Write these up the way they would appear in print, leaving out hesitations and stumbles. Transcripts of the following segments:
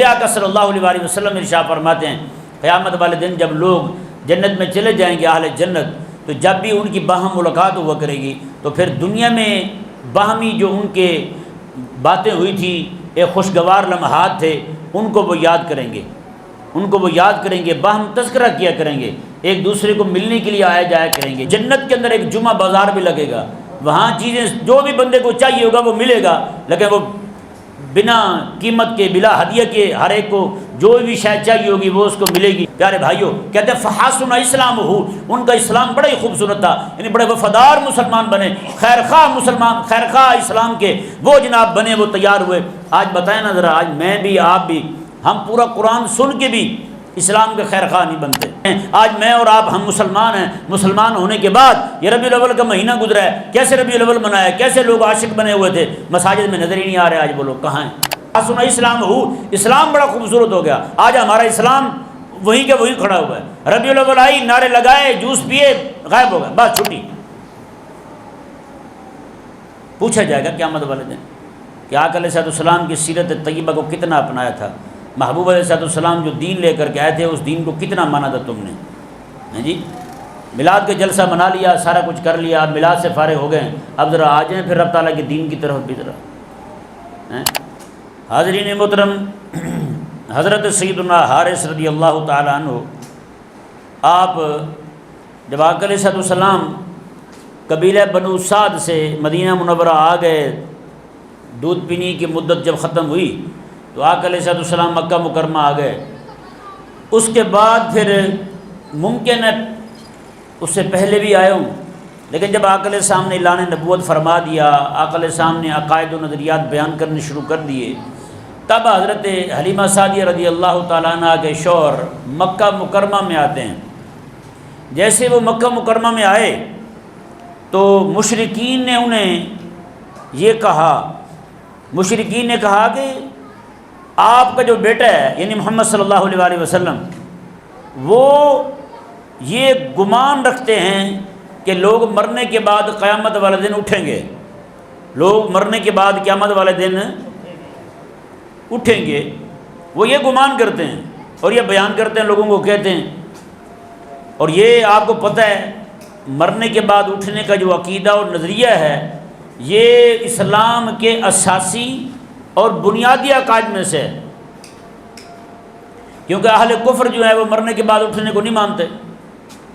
آقا صلی اللہ علیہ وسلم ارشاد فرماتے ہیں قیامت والے دن جب لوگ جنت میں چلے جائیں گے اہل جنت، تو جب بھی ان کی باہم ملاقات ہوا کرے گی تو پھر دنیا میں باہمی جو ان کے باتیں ہوئی تھی، ایک خوشگوار لمحات تھے، ان کو وہ یاد کریں گے، ان کو وہ یاد کریں گے، باہم تذکرہ کیا کریں گے، ایک دوسرے کو ملنے کے لیے آیا جایا کریں گے۔ جنت کے اندر ایک جمعہ بازار بھی لگے گا، وہاں چیزیں جو بھی بندے کو چاہیے ہوگا وہ ملے گا، لیکن وہ بنا قیمت کے، بلا ہدیہ کے، ہر ایک کو جو بھی شاید چاہیے ہوگی وہ اس کو ملے گی۔ پیارے بھائیوں، کہتے ہیں فحسن اسلام ہو، ان کا اسلام بڑا ہی خوبصورت تھا، یعنی بڑے وفادار مسلمان بنے، خیر خواہ مسلمان، خیر خواہ اسلام کے وہ جناب بنے، وہ تیار ہوئے۔ آج بتائیں نا ذرا، آج میں بھی آپ بھی، ہم پورا قرآن سن کے بھی اسلام کے خیر خواہ نہیں بنتے۔ آج میں اور آپ ہم مسلمان ہیں، مسلمان ہونے کے بعد یہ ربیع الاول کا مہینہ گزرا ہے، کیسے ربیع الاول منایا، کیسے لوگ عاشق بنے ہوئے تھے، مساجد میں نظر ہی نہیں آ رہے، آج وہ لوگ کہاں ہیں؟ سنا اسلام ہو، اسلام بڑا خوبصورت ہو گیا، آج ہمارا اسلام وہیں کے وہیں کھڑا ہوا ہے۔ ربیع الاول آئی، نعرے لگائے، جوس پیے، غائب ہو گئے، بس چھٹی۔ پوچھا جائے گا قیامت والے دن کہ آقا علیہ السلام کی سیرت طیبہ کو کتنا اپنایا تھا، محبوب علیہ السلام جو دین لے کر کے آئے تھے اس دین کو کتنا مانا تھا تم نے؟ ہیں جی، میلاد کے جلسہ منا لیا، سارا کچھ کر لیا، اب میلاد سے فارغ ہو گئے، اب ذرا آ جائیں پھر رب تعالیٰ کے دین کی طرف بھی ذرا۔ حاضرین محترم، حضرت سیدنا حارث رضی اللہ تعالیٰ عنہ، آپ جب آقا علیہ السلام قبیلہ بنو سعد سے مدینہ منورہ آ گئے، دودھ پینی کی مدت جب ختم ہوئی تو آقا علیہ السلام مکہ مکرمہ آ گئے۔ اس کے بعد پھر ممکن ہے اس سے پہلے بھی آئے ہوں، لیکن جب آقا علیہ السلام نے اعلان نبوت فرما دیا، آقا علیہ السلام نے عقائد و نظریات بیان کرنے شروع کر دیے، تب حضرت حلیمہ سعدیہ رضی اللہ تعالیٰ عنہ کے شوہر مکہ مکرمہ میں آتے ہیں۔ جیسے وہ مکہ مکرمہ میں آئے تو مشرکین نے انہیں یہ کہا، مشرکین نے کہا کہ آپ کا جو بیٹا ہے یعنی محمد صلی اللہ علیہ وسلم، وہ یہ گمان رکھتے ہیں کہ لوگ مرنے کے بعد قیامت والے دن اٹھیں گے، لوگ مرنے کے بعد قیامت والے دن اٹھیں گے، وہ یہ گمان کرتے ہیں اور یہ بیان کرتے ہیں، لوگوں کو کہتے ہیں۔ اور یہ آپ کو پتہ ہے مرنے کے بعد اٹھنے کا جو عقیدہ اور نظریہ ہے، یہ اسلام کے اساسی اور بنیادی عقائد میں سے ہے، کیونکہ اہل کفر جو ہے وہ مرنے کے بعد اٹھنے کو نہیں مانتے۔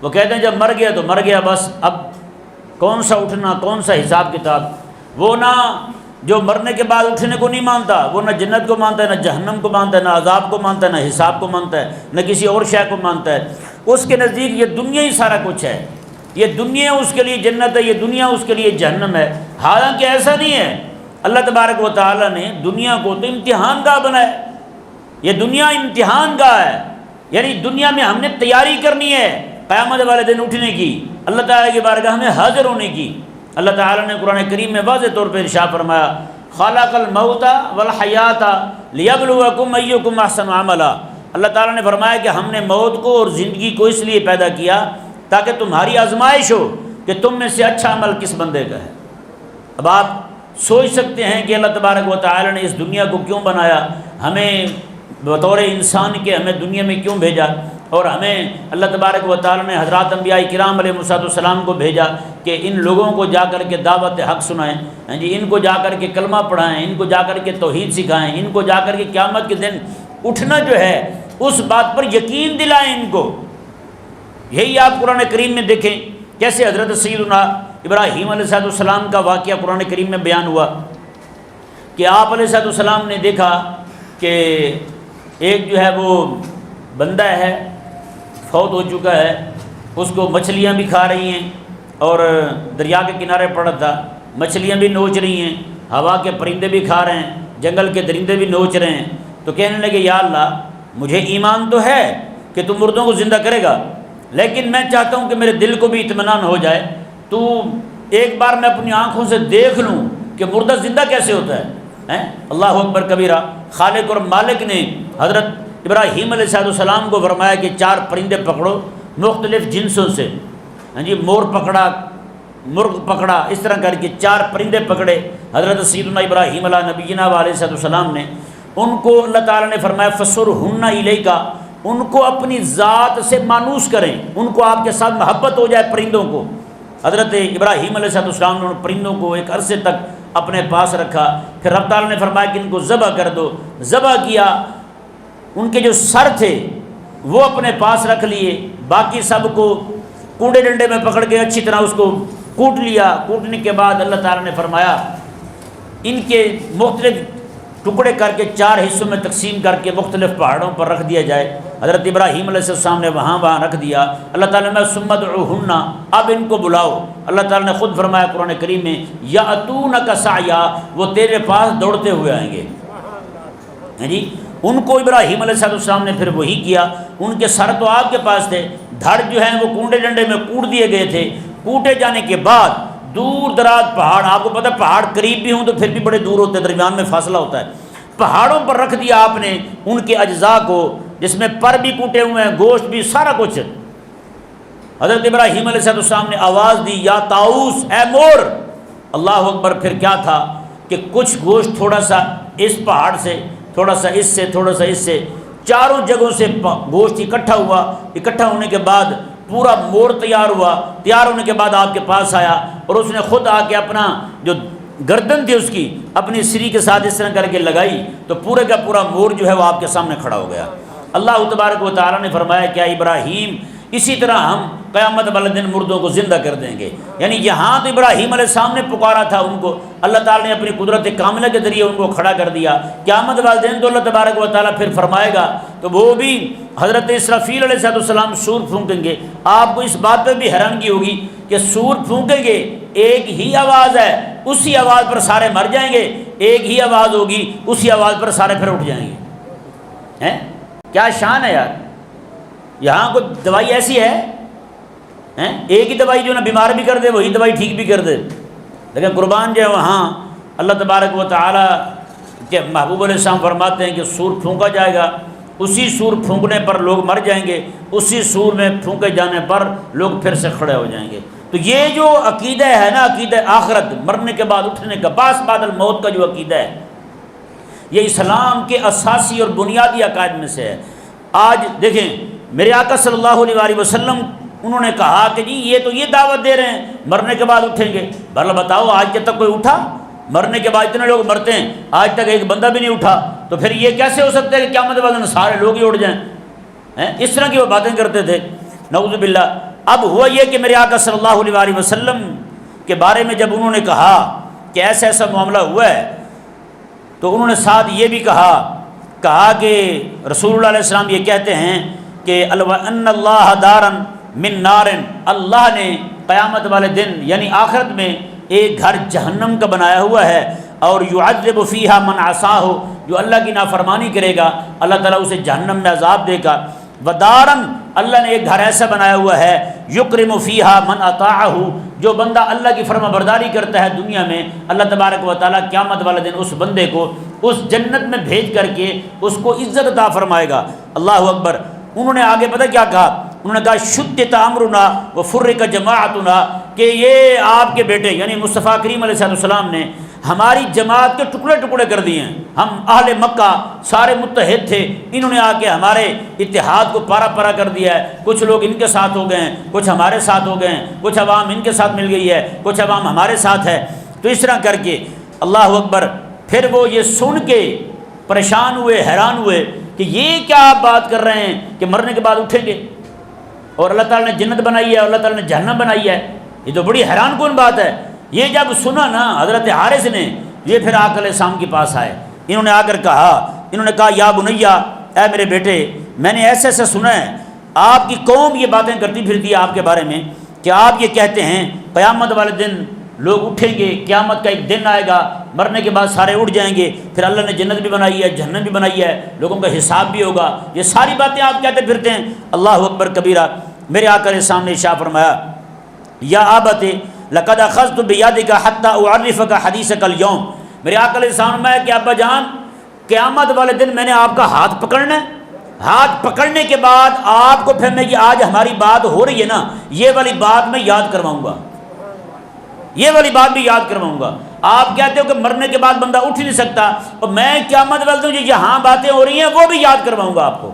وہ کہتے ہیں جب مر گیا تو مر گیا، بس اب کون سا اٹھنا، کون سا حساب کتاب۔ وہ نہ جو مرنے کے بعد اٹھنے کو نہیں مانتا، وہ نہ جنت کو مانتا ہے، نہ جہنم کو مانتا ہے، نہ عذاب کو مانتا ہے، نہ حساب کو مانتا ہے، نہ کسی اور شے کو مانتا ہے۔ اس کے نزدیک یہ دنیا ہی سارا کچھ ہے، یہ دنیا اس کے لیے جنت ہے، یہ دنیا اس کے لیے جہنم ہے۔ حالانکہ ایسا نہیں ہے، اللہ تبارک و تعالیٰ نے دنیا کو تو امتحان گاہ بنایا، یہ دنیا امتحان گاہ ہے، یعنی دنیا میں ہم نے تیاری کرنی ہے قیامت والے دن اٹھنے کی، اللہ تعالیٰ کی بارگاہ میں حاضر ہونے کی۔ اللہ تعالیٰ نے قرآن کریم میں واضح طور پہ ارشاد فرمایا، خلق الموت والحیات لیبلوکم ایکم احسن عملا۔ اللہ تعالیٰ نے فرمایا کہ ہم نے موت کو اور زندگی کو اس لیے پیدا کیا تاکہ تمہاری آزمائش ہو کہ تم میں سے اچھا عمل کس بندے کا ہے۔ اب آپ سوچ سکتے ہیں کہ اللہ تبارک و تعالیٰ نے اس دنیا کو کیوں بنایا، ہمیں بطور انسان کے ہمیں دنیا میں کیوں بھیجا، اور ہمیں اللہ تبارک و تعالیٰ نے حضرات انبیاء کرام علیہ السلام کو بھیجا کہ ان لوگوں کو جا کر کے دعوت حق سنائیں، جی ان کو جا کر کے کلمہ پڑھائیں، ان کو جا کر کے توحید سکھائیں، ان کو جا کر کے قیامت کے دن اٹھنا جو ہے اس بات پر یقین دلائیں ان کو۔ یہی آپ قرآن کریم میں دیکھیں کیسے حضرت سیدنا ابراہیم علیہ السلام کا واقعہ قرآن کریم میں بیان ہوا کہ آپ علیہ السلام نے دیکھا کہ ایک جو ہے وہ بندہ ہے فوت ہو چکا ہے، اس کو مچھلیاں بھی کھا رہی ہیں اور دریا کے کنارے پڑا تھا، مچھلیاں بھی نوچ رہی ہیں، ہوا کے پرندے بھی کھا رہے ہیں، جنگل کے درندے بھی نوچ رہے ہیں۔ تو کہنے لگے یا اللہ مجھے ایمان تو ہے کہ تم مردوں کو زندہ کرے گا، لیکن میں چاہتا ہوں کہ میرے دل کو بھی اطمینان ہو جائے، تو ایک بار میں اپنی آنکھوں سے دیکھ لوں کہ مردہ زندہ کیسے ہوتا ہے۔ اللہ اکبر کبیرہ۔ خالق اور مالک نے حضرت ابراہیم علیہ السلام کو فرمایا کہ 4 پرندے پکڑو مختلف جنسوں سے، جی مور پکڑا، مرغ پکڑا، اس طرح کر کے 4 پرندے پکڑے حضرت سیدنا ابراہیم علیہ نبینا علیہ السلام نے، ان کو اللہ تعالیٰ نے فرمایا فسرہن الیکا، ان کو اپنی ذات سے مانوس کریں، ان کو آپ کے ساتھ محبت ہو جائے پرندوں کو۔ حضرت ابراہیم علیہ السلام نے پرندوں کو ایک عرصے تک اپنے پاس رکھا، پھر رب تعالیٰ نے فرمایا کہ ان کو ذبح کر دو، ذبح کیا، ان کے جو سر تھے وہ اپنے پاس رکھ لیے، باقی سب کو کوڑے ڈنڈے میں پکڑ کے اچھی طرح اس کو کوٹ لیا۔ کوٹنے کے بعد اللہ تعالیٰ نے فرمایا ان کے مختلف ٹکڑے کر کے 4 حصوں میں تقسیم کر کے مختلف پہاڑوں پر رکھ دیا جائے۔ حضرت ابراہیم علیہ السلام نے وہاں رکھ دیا۔ اللہ تعالیٰ نے ثم ادعوہن، اب ان کو بلاؤ۔ اللہ تعالیٰ نے خود فرمایا قرآن کریم میں یاتونک سعیا، وہ تیرے پاس دوڑتے ہوئے آئیں گے۔ جی ان کو ابراہیم علیہ السلام نے پھر وہی کیا، ان کے سر تو آپ کے پاس تھے، دھڑ جو ہیں وہ کونڈے ڈنڈے میں کوٹ دیے گئے تھے۔ کوٹے جانے کے بعد دور دراز پہاڑ، آپ کو پتہ پہاڑ قریب بھی ہوں تو پھر بھی بڑے دور ہوتے ہیں، درمیان میں فاصلہ ہوتا ہے، پہاڑوں پر رکھ دیا آپ نے ان کے اجزاء کو، جس میں پر بھی کوٹے ہوئے ہیں، گوشت بھی، سارا کچھ۔ حضرت ابراہیم علیہ السلام نے آواز دی یا طاؤس، اے مور، اللہ اکبر۔ پھر کیا تھا کہ کچھ گوشت تھوڑا سا اس پہاڑ سے، تھوڑا سا اس سے، تھوڑا سا اس سے، چاروں جگہوں سے گوشت اکٹھا ہوا۔ اکٹھا ہونے کے بعد پورا مور تیار ہوا، تیار ہونے کے بعد آپ کے پاس آیا اور اس نے خود آ کے اپنا جو گردن تھی اس کی اپنی سری کے ساتھ اس طرح کر کے لگائی تو پورے کا پورا مور جو ہے وہ آپ کے سامنے کھڑا ہو گیا۔ اللہ تبارک و تعالیٰ نے فرمایا کیا ابراہیم اسی طرح ہم قیامت والے دن مردوں کو زندہ کر دیں گے۔ یعنی یہاں تو ابراہیم علیہ السلام نے پکارا تھا ان کو، اللہ تعالیٰ نے اپنی قدرت کاملہ کے ذریعے ان کو کھڑا کر دیا۔ قیامت والے دن تو اللہ تبارک و تعالیٰ پھر فرمائے گا تو وہ بھی حضرت اسرافیل علیہ السلام سور پھونکیں گے۔ آپ کو اس بات پہ بھی حیرانگی ہوگی کہ سور پھونکیں گے، ایک ہی آواز ہے، اسی آواز پر سارے مر جائیں گے، ایک ہی آواز ہوگی، اسی آواز پر سارے پھر اٹھ جائیں گے۔ ہیں کیا شان ہے یار! یہاں کوئی دوائی ایسی ہے ایک ہی دوائی جو نا بیمار بھی کر دے وہی دوائی ٹھیک بھی کر دے، لیکن قربان جو ہے وہاں اللہ تبارک و تعالیٰ کے محبوب علیہ السلام فرماتے ہیں کہ سور پھونکا جائے گا، اسی سور پھونکنے پر لوگ مر جائیں گے، اسی سور میں پھونکے جانے پر لوگ پھر سے کھڑے ہو جائیں گے۔ تو یہ جو عقیدہ ہے نا، عقیدہ آخرت، مرنے کے بعد اٹھنے کا، باس بعد الموت کا جو عقیدہ ہے، یہ اسلام کے اساسی اور بنیادی عقائد میں سے ہے۔ آج دیکھیں میرے آقا صلی اللہ علیہ وآلہ وسلم انہوں نے کہا کہ جی یہ تو یہ دعوت دے رہے ہیں مرنے کے بعد اٹھیں گے، بھلا بتاؤ آج تک کوئی اٹھا؟ مرنے کے بعد اتنے لوگ مرتے ہیں، آج تک ایک بندہ بھی نہیں اٹھا، تو پھر یہ کیسے ہو سکتا ہے کہ قیامت والے دن سارے لوگ ہی اٹھ جائیں؟ اس طرح کی وہ باتیں کرتے تھے، نعوذ باللہ۔ اب ہوا یہ کہ میرے آقا صلی اللہ علیہ وآلہ وسلم کے بارے میں جب انہوں نے کہا کہ ایسا ایسا معاملہ ہوا ہے تو انہوں نے ساتھ یہ بھی کہا کہ رسول اللہ علیہ السلام یہ کہتے ہیں کہ ان اللہ دارن من نارن، اللہ نے قیامت والے دن یعنی آخرت میں ایک گھر جہنم کا بنایا ہوا ہے، اور یعذب فیہا من عصاہ، جو اللہ کی نافرمانی کرے گا اللہ تعالیٰ اسے جہنم میں عذاب دے گا۔ ودارن، اللہ نے ایک گھر ایسا بنایا ہوا ہے یکرم فیہا من اطاعہ، جو بندہ اللہ کی فرما برداری کرتا ہے دنیا میں، اللہ تبارک و تعالیٰ قیامت والے دن اس بندے کو اس جنت میں بھیج کر کے اس کو عزت عطا فرمائے گا۔ اللہ اکبر۔ انہوں نے آگے پتہ کیا کہا؟ انہوں نے کہا شتت امرنا وفرق جماعتنا، کہ یہ آپ کے بیٹے یعنی مصطفیٰ کریم علیہ السلام نے ہماری جماعت کے ٹکڑے ٹکڑے کر دیے ہیں۔ ہم اہل مکہ سارے متحد تھے، انہوں نے آ کے ہمارے اتحاد کو پارا پارا کر دیا ہے، کچھ لوگ ان کے ساتھ ہو گئے ہیں، کچھ ہمارے ساتھ ہو گئے ہیں، کچھ عوام ان کے ساتھ مل گئی ہے، کچھ عوام ہمارے ساتھ ہے۔ تو اس طرح کر کے اللہ اکبر، پھر وہ یہ سن کے پریشان ہوئے، حیران ہوئے کہ یہ کیا آپ بات کر رہے ہیں کہ مرنے کے بعد اٹھیں گے، اور اللہ تعالیٰ نے جنت بنائی ہے اور اللہ تعالیٰ نے جہنم بنائی ہے، یہ تو بڑی حیران کن بات ہے۔ یہ جب سنا نا حضرت حارث نے، یہ پھر آقا علیہ السلام کے پاس آئے، انہوں نے آ کر کہا یا بنیا، اے میرے بیٹے، میں نے ایسے ایسے سنا ہے آپ کی قوم یہ باتیں کرتی پھرتی ہے آپ کے بارے میں کہ آپ یہ کہتے ہیں قیامت والے دن لوگ اٹھیں گے، قیامت کا ایک دن آئے گا، مرنے کے بعد سارے اٹھ جائیں گے، پھر اللہ نے جنت بھی بنائی ہے، جہنم بھی بنائی ہے، لوگوں کا حساب بھی ہوگا، یہ ساری باتیں آپ کہتے پھرتے ہیں۔ اللہ اکبر کبیرہ۔ میرے آقا علیہ السلام نے ارشاد فرمایا یا آبت لقد اخذت بیدک حتی اعرفک حدیثک اليوم، میرے آقا علیہ السلام میں کہ ابا جان قیامت والے دن میں نے آپ کا ہاتھ پکڑنا ہے، ہاتھ پکڑنے کے بعد آپ کو پھر میں یہ آج ہماری بات ہو رہی ہے نا، یہ والی بات میں یاد کرواؤں گا، یہ والی بات بھی یاد کرواؤں گا۔ آپ کہتے ہو کہ مرنے کے بعد بندہ اٹھ نہیں سکتا، اور میں قیامت والے دن یہاں باتیں ہو رہی ہیں وہ بھی یاد کرواؤں گا آپ کو۔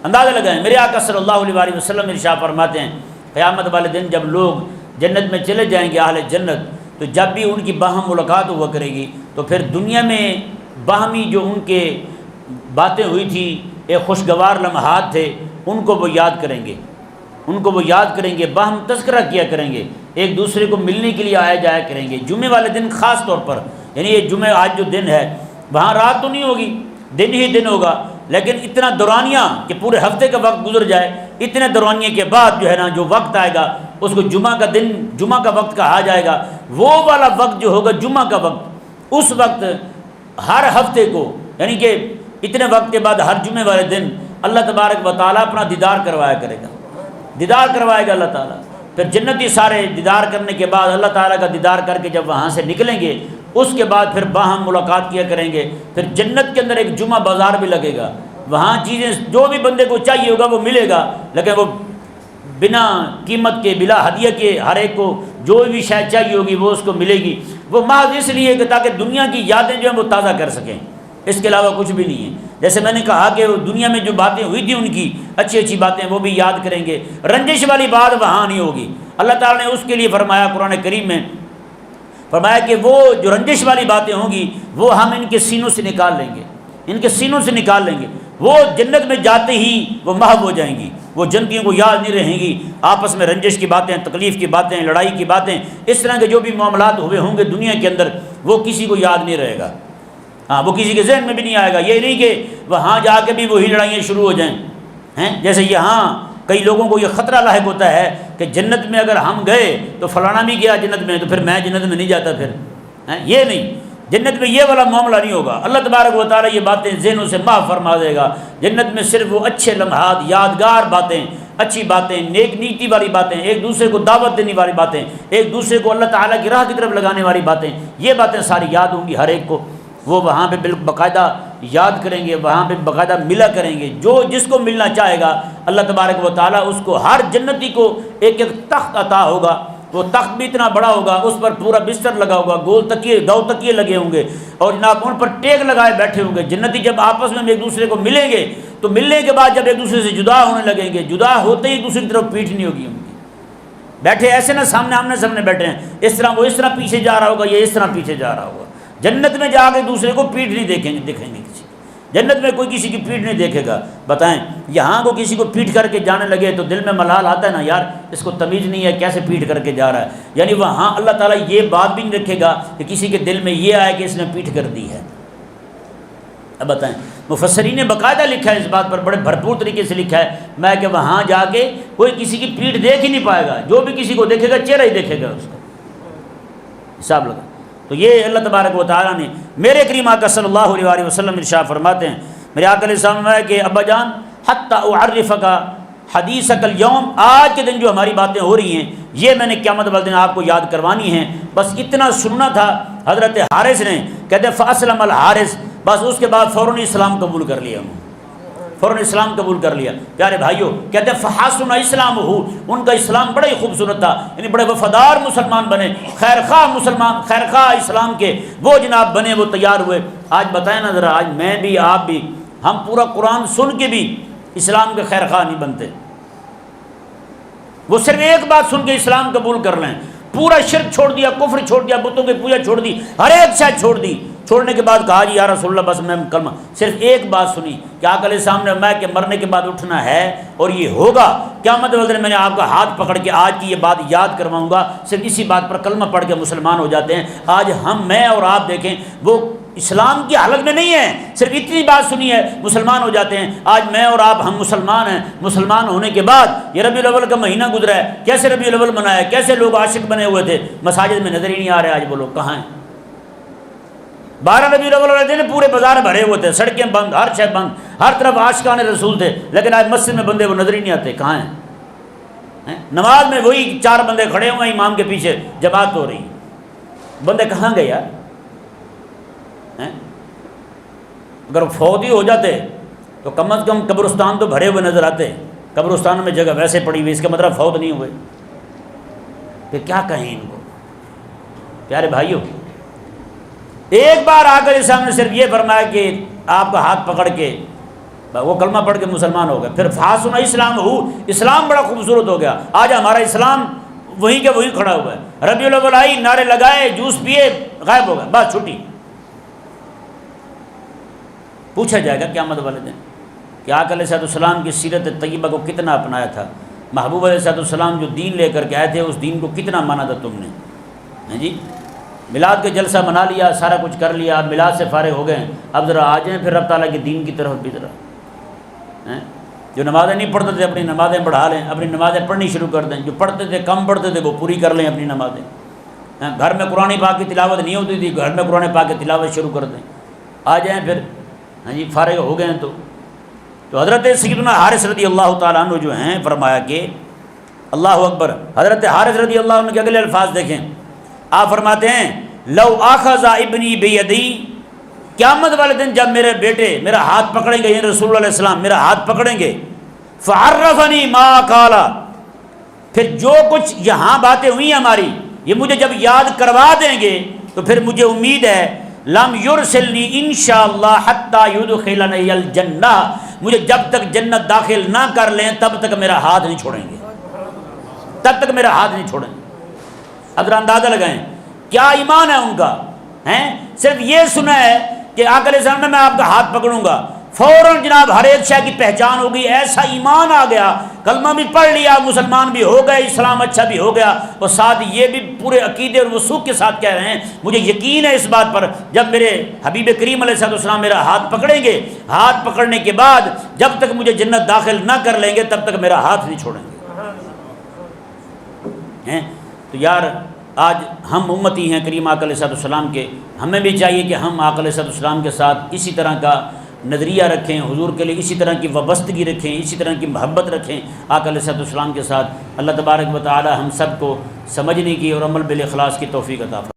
اندازہ لگائیں، میرے آقا صلی اللہ علیہ وسلم ارشاد فرماتے ہیں قیامت والے دن جب لوگ جنت میں چلے جائیں گے اہل جنت، تو جب بھی ان کی باہم ملاقات ہوا کرے گی تو پھر دنیا میں باہمی جو ان کے باتیں ہوئی تھی، ایک خوشگوار لمحات تھے، ان کو وہ یاد کریں گے، ان کو وہ یاد کریں گے، باہم تذکرہ کیا کریں گے، ایک دوسرے کو ملنے کے لیے آیا جایا کریں گے۔ جمعے والے دن خاص طور پر، یعنی یہ جمعہ آج جو دن ہے، وہاں رات تو نہیں ہوگی، دن ہی دن ہوگا، لیکن اتنا دورانیہ کہ پورے ہفتے کا وقت گزر جائے، اتنے دورانیے کے بعد جو ہے نا جو وقت آئے گا اس کو جمعہ کا دن، جمعہ کا وقت کہا جائے گا۔ وہ والا وقت جو ہوگا جمعہ کا وقت، اس وقت ہر ہفتے کو، یعنی کہ اتنے وقت کے بعد ہر جمعے والے دن اللہ تبارک و تعالیٰ اپنا دیدار کروایا کرے گا، دیدار کروائے گا اللہ تعالیٰ۔ پھر جنتی سارے دیدار کرنے کے بعد اللہ تعالیٰ کا دیدار کر کے جب وہاں سے نکلیں گے، اس کے بعد پھر باہم ملاقات کیا کریں گے۔ پھر جنت کے اندر ایک جمعہ بازار بھی لگے گا، وہاں چیزیں جو بھی بندے کو چاہیے ہوگا وہ ملے گا، لیکن وہ بنا قیمت کے، بلا ہدیہ کے، ہر ایک کو جو بھی شاید چاہیے ہوگی وہ اس کو ملے گی، وہ محض اس لیے کہ تاکہ دنیا کی یادیں جو ہیں وہ تازہ کر سکیں، اس کے علاوہ کچھ بھی نہیں ہے۔ جیسے میں نے کہا کہ وہ دنیا میں جو باتیں ہوئی تھی ان کی اچھی اچھی باتیں وہ بھی یاد کریں گے، رنجش والی بات وہاں نہیں ہوگی۔ اللہ تعالیٰ نے اس کے لیے فرمایا قرآن کریم میں، فرمایا کہ وہ جو رنجش والی باتیں ہوں گی وہ ہم ان کے سینوں سے نکال لیں گے، ان کے سینوں سے نکال لیں گے، وہ جنت میں جاتے ہی وہ محو ہو جائیں گی، وہ جنتیوں کو یاد نہیں رہیں گی، آپس میں رنجش کی باتیں، تکلیف کی باتیں، لڑائی کی باتیں، اس طرح کے جو بھی معاملات ہوئے ہوں گے دنیا کے اندر وہ کسی کو یاد نہیں رہے گا، ہاں وہ کسی کے ذہن میں بھی نہیں آئے گا۔ یہ نہیں کہ وہاں جا کے بھی وہی لڑائیاں شروع ہو جائیں، جیسے یہاں کئی لوگوں کو یہ خطرہ لاحق ہوتا ہے کہ جنت میں اگر ہم گئے تو فلانا بھی گیا جنت میں تو پھر میں جنت میں نہیں جاتا، پھر یہ نہیں، جنت میں یہ والا معاملہ نہیں ہوگا۔ اللہ تبارک و تعالیٰ یہ باتیں ذہنوں سے معاف فرما دے گا۔ جنت میں صرف وہ اچھے لمحات، یادگار باتیں، اچھی باتیں، نیک نیتی والی باتیں، ایک دوسرے کو دعوت دینے والی باتیں، ایک دوسرے کو اللہ تعالیٰ کی راہ کی طرف لگانے والی باتیں، یہ باتیں ساری یاد ہوں گی ہر ایک کو، وہ وہاں پہ باقاعدہ یاد کریں گے، وہاں پہ باقاعدہ ملا کریں گے۔ جو جس کو ملنا چاہے گا اللہ تبارک و تعالیٰ اس کو، ہر جنتی کو ایک ایک تخت عطا ہوگا، وہ تخت بھی اتنا بڑا ہوگا، اس پر پورا بستر لگا ہوگا، گول تکیے، دو تکیے لگے ہوں گے، اور جناب ان پر ٹیک لگائے بیٹھے ہوں گے۔ جنتی جب آپس میں ایک دوسرے کو ملیں گے تو ملنے کے بعد جب ایک دوسرے سے جدا ہونے لگیں گے، جدا ہوتے ہی ایک دوسرے کی طرف پیٹھ نہیں ہوگی ان کی، بیٹھے ایسے نہ سامنے آمنے سامنے بیٹھے ہیں، اس طرح وہ اس طرح پیچھے جا رہا ہوگا، یہ اس طرح پیچھے جا رہا ہوگا۔ جنت میں جا کے دوسرے کو پیٹھ نہیں دیکھیں گے کسی، جنت میں کوئی کسی کی پیٹھ نہیں دیکھے گا۔ بتائیں یہاں کو کسی کو پیٹھ کر کے جانے لگے تو دل میں ملال آتا ہے نا، یار اس کو تمیز نہیں ہے کیسے پیٹھ کر کے جا رہا ہے، یعنی وہاں اللہ تعالیٰ یہ بات بھی نہیں رکھے گا کہ کسی کے دل میں یہ آئے کہ اس نے پیٹھ کر دی ہے۔ اب بتائیں مفسرین نے باقاعدہ لکھا ہے اس بات پر، بڑے بھرپور طریقے سے لکھا ہے، میں کہ وہاں جا کے کوئی کسی کی پیٹھ دیکھ ہی نہیں پائے گا، جو بھی کسی کو دیکھے گا چہرہ ہی دیکھے گا اس کا، حساب لگا۔ تو یہ اللہ تبارک و تعالیٰ نے، میرے کریم آقا صلی اللہ علیہ وسلم ارشاد فرماتے ہیں، میرے آقا علیہ السلام ہے کہ ابا جان حتی اعرفک حدیثک اليوم، آج کے دن جو ہماری باتیں ہو رہی ہیں یہ میں نے قیامت والے دن آپ کو یاد کروانی ہیں، بس اتنا سننا تھا۔ حضرت حارث نے کہتے فاسلم الحارث، بس اس کے بعد فوراً اسلام قبول کر لیا، فوراً اسلام قبول کر لیا۔ پیارے بھائیوں کہتے ہیں فحسن اسلام ہو، ان کا اسلام بڑا ہی خوبصورت تھا، یعنی بڑے وفادار مسلمان بنے، خیر خواہ مسلمان، خیر خواہ اسلام کے وہ جناب بنے، وہ تیار ہوئے۔ آج بتائیں نا ذرا، آج میں بھی آپ بھی، ہم پورا قرآن سن کے بھی اسلام کے خیر خواہ نہیں بنتے۔ وہ صرف ایک بات سن کے اسلام قبول کر لیں، پورا شرک چھوڑ دیا، کفر چھوڑ دیا، بتوں کی پوجا چھوڑ دی، ہر ایک شاید چھوڑ دی، چھوڑنے کے بعد کہا جی یا رسول اللہ بس میں کلمہ، صرف ایک بات سنی کہ آقا علیہ السلام نے میں کہ مرنے کے بعد اٹھنا ہے اور یہ ہوگا قیامت والے دن، میں نے آپ کا ہاتھ پکڑ کے آج کی یہ بات یاد کرواؤں گا، صرف اسی بات پر کلمہ پڑھ کے مسلمان ہو جاتے ہیں۔ آج ہم، میں اور آپ دیکھیں، وہ اسلام کی حالت میں نہیں ہے، صرف اتنی بات سنی ہے مسلمان ہو جاتے ہیں۔ آج میں اور آپ ہم مسلمان ہیں، مسلمان ہونے کے بعد یہ ربیع الاول کا مہینہ گزرا ہے، کیسے ربیع الاول منایا ہے، کیسے لوگ عاشق بنے ہوئے تھے، مساجد میں نظر ہی نہیں آ رہے آج وہ لوگ کہاں ہیں۔ 12 ربیع الاول والے دن پورے بازار بھرے ہوئے تھے، سڑکیں بند، ہر شے بند، ہر طرف عاشقان رسول تھے، لیکن آج مسجد میں بندے وہ نظر ہی نہیں آتے، کہاں ہیں؟ نماز میں وہی 4 بندے کھڑے ہوئے ہیں امام کے پیچھے، جماعت ہو رہی، بندے کہاں گئے یار؟ اگر فوت ہی ہو جاتے تو کم از کم قبرستان تو بھرے ہوئے نظر آتے، قبرستان میں جگہ ویسے پڑی ہوئی، اس کا مطلب فوت نہیں ہوئے، پھر کیا کہیں ان کو، پیارے بھائیوں، ایک بار آ کر اسلام نے صرف یہ فرمایا کہ آپ کا ہاتھ پکڑ کے وہ کلمہ پڑھ کے مسلمان ہو گئے، پھر فاسن اسلام ہو، اسلام بڑا خوبصورت ہو گیا، آج ہمارا اسلام وہیں کے وہیں کھڑا ہوا ہے، ربیع الاول آئی، نعرے لگائے، جوس پیے، غائب ہو گئے، بس چھٹی۔ پوچھا جائے گا قیامت والے دن کہ آقا علیہ السلام کی سیرت طیبہ کو کتنا اپنایا تھا، محبوب علیہ السلام جو دین لے کر کے آئے تھے اس دین کو کتنا مانا تھا تم نے؟ ہیں جی، میلاد کے جلسہ منا لیا، سارا کچھ کر لیا، اب میلاد سے فارغ ہو گئے، اب ذرا آ جائیں پھر رب تعالیٰ کے دین کی طرف بھی ذرا۔ جو نمازیں نہیں پڑھتے تھے اپنی نمازیں بڑھا لیں، اپنی نمازیں پڑھنی شروع کر دیں، جو پڑھتے تھے کم پڑھتے تھے وہ پوری کر لیں اپنی نمازیں۔ گھر میں قرآن پاک کی تلاوت نہیں ہوتی تھی، گھر میں قرآن پاک کی تلاوت شروع کر دیں، آ جائیں پھر۔ ہاں جی، فارغ ہو گئے ہیں تو حضرت سیدنا حارث رضی اللہ تعالیٰ عنہ جو ہیں فرمایا کہ اللہ اکبر، حضرت حارث رضی اللہ عنہ کے اگلے الفاظ دیکھیں، آپ فرماتے ہیں لو آخذ ابنی بیدی، قیامت والے دن جب میرے بیٹے میرا ہاتھ پکڑیں گے، یعنی رسول اللہ علیہ السلام میرا ہاتھ پکڑیں گے، فعرفنی ما قال، پھر جو کچھ یہاں باتیں ہوئی ہماری یہ مجھے جب یاد کروا دیں گے تو پھر مجھے امید ہے لم یرسلنی انشاءاللہ حتی یدخلنی الجنہ، مجھے جب تک جنت داخل نہ کر لیں تب تک میرا ہاتھ نہیں چھوڑیں گے، تب تک میرا ہاتھ نہیں چھوڑیں گے۔ اگر اندازہ لگائیں کیا ایمان ہے ان کا، ہیں صرف یہ سنا ہے کہ آقا علیہ السلام میں آپ کا ہاتھ پکڑوں گا، فوراً جناب ہر ایک شے کی پہچان ہو گئی، ایسا ایمان آ گیا، کلمہ بھی پڑھ لیا، مسلمان بھی ہو گئے، اسلام اچھا بھی ہو گیا، اور ساتھ یہ بھی پورے عقیدے اور وثوق کے ساتھ کہہ رہے ہیں مجھے یقین ہے اس بات پر جب میرے حبیب کریم علیہ السلام میرا ہاتھ پکڑیں گے، ہاتھ پکڑنے کے بعد جب تک مجھے جنت داخل نہ کر لیں گے تب تک میرا ہاتھ نہیں چھوڑیں گے۔ تو یار آج ہم امتی ہیں کریم آقا علیہ السلام کے، ہمیں بھی چاہیے کہ ہم آقا علیہ السلام کے ساتھ اسی طرح کا نظریہ رکھیں، حضور کے لیے اسی طرح کی وابستگی رکھیں، اسی طرح کی محبت رکھیں آقا علیہ السلام کے ساتھ۔ اللہ تبارک و تعالی ہم سب کو سمجھنے کی اور عمل بالاخلاص کی توفیق عطا فرمائے۔